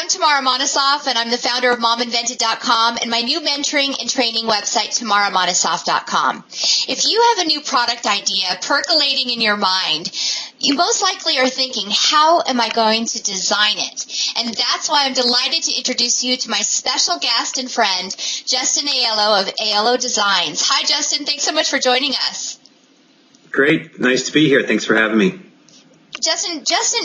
I'm Tamara Monosoff, and I'm the founder of MomInvented.com and my new mentoring and training website, TamaraMonosoff.com. If you have a new product idea percolating in your mind, you most likely are thinking, how am I going to design it? And that's why I'm delighted to introduce you to my special guest and friend, Justin Aiello of Aiello Designs. Hi, Justin. Thanks so much for joining us. Great. Nice to be here. Thanks for having me. Justin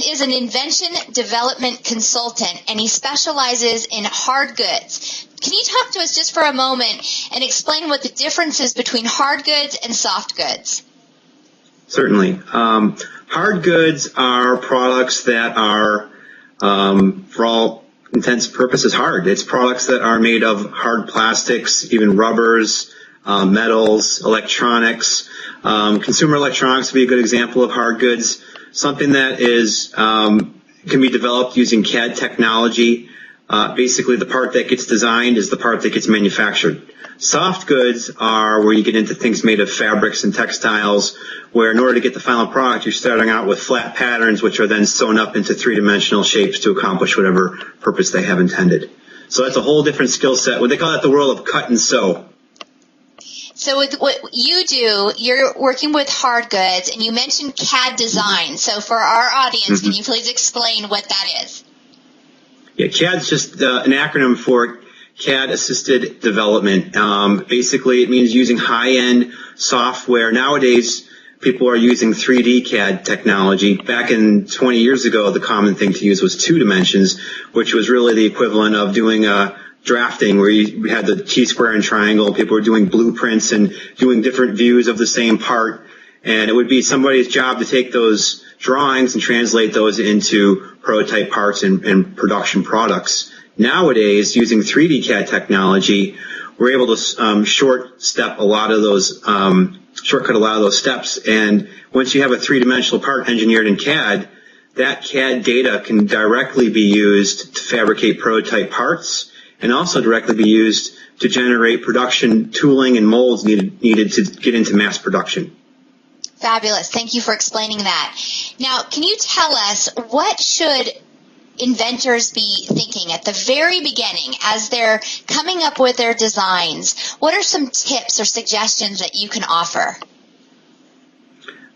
is an invention development consultant, and he specializes in hard goods. Can you talk to us just for a moment and explain what the difference is between hard goods and soft goods? Certainly. Hard goods are products that are, for all intents and purposes, hard. It's products that are made of hard plastics, even rubbers, metals, electronics. Consumer electronics would be a good example of hard goods. Something that is can be developed using CAD technology. Basically, the part that gets designed is the part that gets manufactured. Soft goods are where you get into things made of fabrics and textiles, where in order to get the final product, you're starting out with flat patterns, which are then sewn up into three-dimensional shapes to accomplish whatever purpose they have intended. So that's a whole different skill set. What they call it the world of cut and sew. So with what you do, you're working with hard goods, and you mentioned Cad Design. So for our audience, can you please explain what that is? Yeah, CAD's just an acronym for Cad Assisted Development. Basically, it means using high-end software. Nowadays, people are using 3D CAD technology. Back in 20 years ago, the common thing to use was 2 dimensions, which was really the equivalent of doing drafting, where you had the T-square and triangle. People were doing blueprints and doing different views of the same part. And it would be somebody's job to take those drawings and translate those into prototype parts and production products. Nowadays, using 3D CAD technology, we're able to shortcut a lot of those steps. And once you have a three-dimensional part engineered in CAD, that CAD data can directly be used to fabricate prototype parts, and also directly be used to generate production tooling and molds needed to get into mass production. Fabulous. Thank you for explaining that. Now, can you tell us, what should inventors be thinking at the very beginning as they're coming up with their designs? What are some tips or suggestions that you can offer?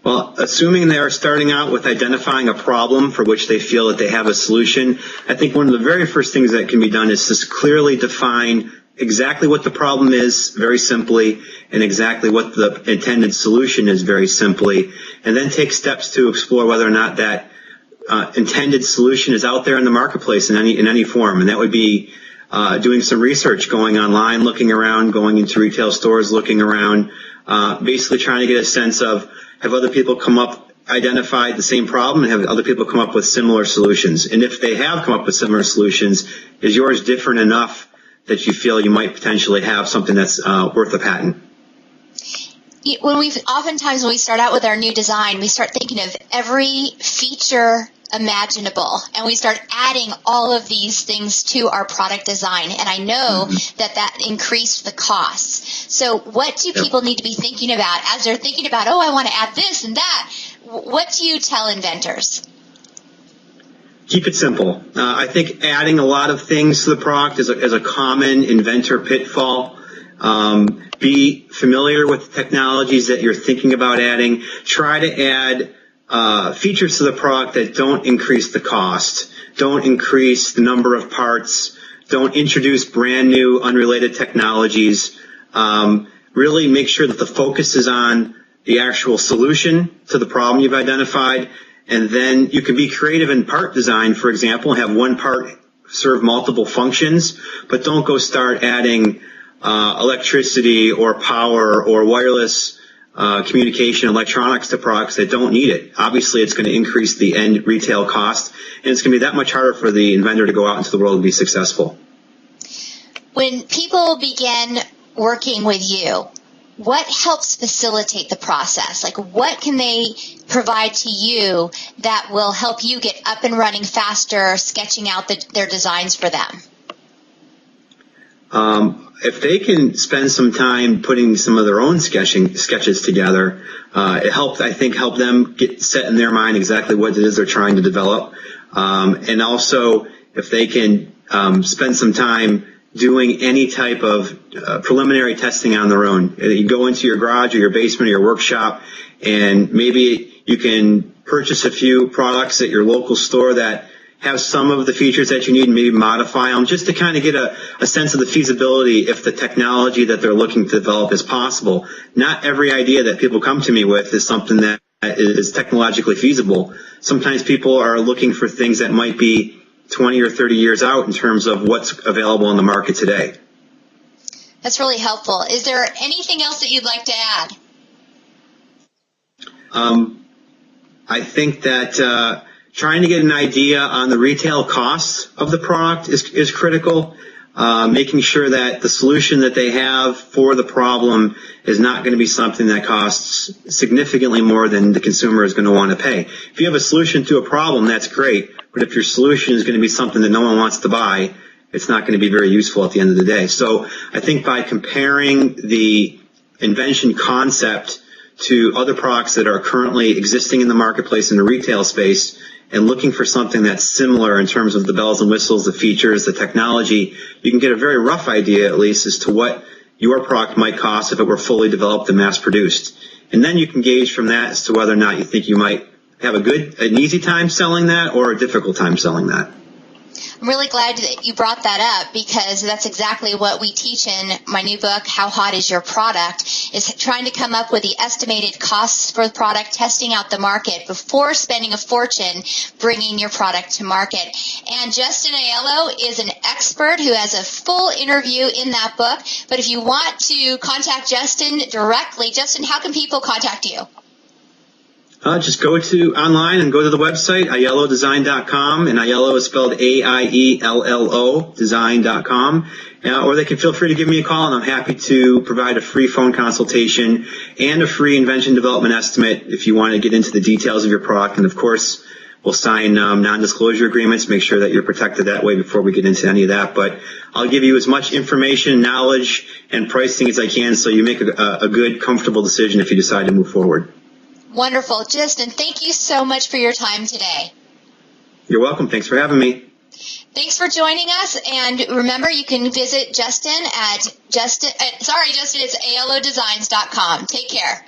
Well, assuming they are starting out with identifying a problem for which they feel that they have a solution, I think one of the very first things that can be done is to clearly define exactly what the problem is, very simply, and exactly what the intended solution is, very simply, and then take steps to explore whether or not that intended solution is out there in the marketplace in any form. And that would be doing some research, going online, looking around, going into retail stores, looking around, basically trying to get a sense of, have other people identified the same problem, and have other people come up with similar solutions? And if they have come up with similar solutions, is yours different enough that you feel you might potentially have something that's worth a patent? Oftentimes when we start out with our new design, we start thinking of every feature imaginable, and we start adding all of these things to our product design, and I know that increased the costs. So what do people need to be thinking about as they're thinking about, I want to add this and that? What do you tell inventors? Keep it simple. I think adding a lot of things to the product is a common inventor pitfall. Be familiar with the technologies that you're thinking about adding. Try to add features to the product that don't increase the cost, don't increase the number of parts, don't introduce brand new unrelated technologies. Really make sure that the focus is on the actual solution to the problem you've identified, and then you can be creative in part design, for example, and have one part serve multiple functions, but don't go start adding electricity or power or wireless communication electronics to products that don't need it. Obviously, it's going to increase the end retail cost, and it's going to be that much harder for the inventor to go out into the world and be successful. When people begin working with you, what helps facilitate the process? Like, what can they provide to you that will help you get up and running faster, sketching out their designs for them? If they can spend some time putting some of their own sketches together, it helps, I think, help them get set in their mind exactly what it is they're trying to develop. And also, if they can spend some time doing any type of preliminary testing on their own. You go into your garage or your basement or your workshop, and maybe you can purchase a few products at your local store that have some of the features that you need and maybe modify them just to kind of get a sense of the feasibility if the technology that they're looking to develop is possible. Not every idea that people come to me with is something that is technologically feasible. Sometimes people are looking for things that might be 20 or 30 years out in terms of what's available on the market today. That's really helpful. Is there anything else that you'd like to add? I think that trying to get an idea on the retail costs of the product is critical. Making sure that the solution that they have for the problem is not going to be something that costs significantly more than the consumer is going to want to pay. If you have a solution to a problem, that's great. But if your solution is going to be something that no one wants to buy, it's not going to be very useful at the end of the day. So I think by comparing the invention concept to other products that are currently existing in the marketplace in the retail space and looking for something that's similar in terms of the bells and whistles, the features, the technology, you can get a very rough idea at least as to what your product might cost if it were fully developed and mass produced. And then you can gauge from that as to whether or not you think you might have an easy time selling that or a difficult time selling that. I'm really glad that you brought that up because that's exactly what we teach in my new book, How Hot Is Your Product, is trying to come up with the estimated costs for the product, testing out the market before spending a fortune bringing your product to market. And Justin Aiello is an expert who has a full interview in that book. But if you want to contact Justin directly, Justin, how can people contact you? Just go to online and go to the website, aiellodesign.com, and Aiello is spelled A-I-E-L-L-O, design.com. Or they can feel free to give me a call, and I'm happy to provide a free phone consultation and a free invention development estimate if you want to get into the details of your product. And, of course, we'll sign non-disclosure agreements, make sure that you're protected that way before we get into any of that. But I'll give you as much information, knowledge, and pricing as I can so you make a good, comfortable decision if you decide to move forward. Wonderful. Justin, thank you so much for your time today. You're welcome. Thanks for having me. Thanks for joining us. And remember, you can visit Justin at it's aiellodesigns.com. Take care.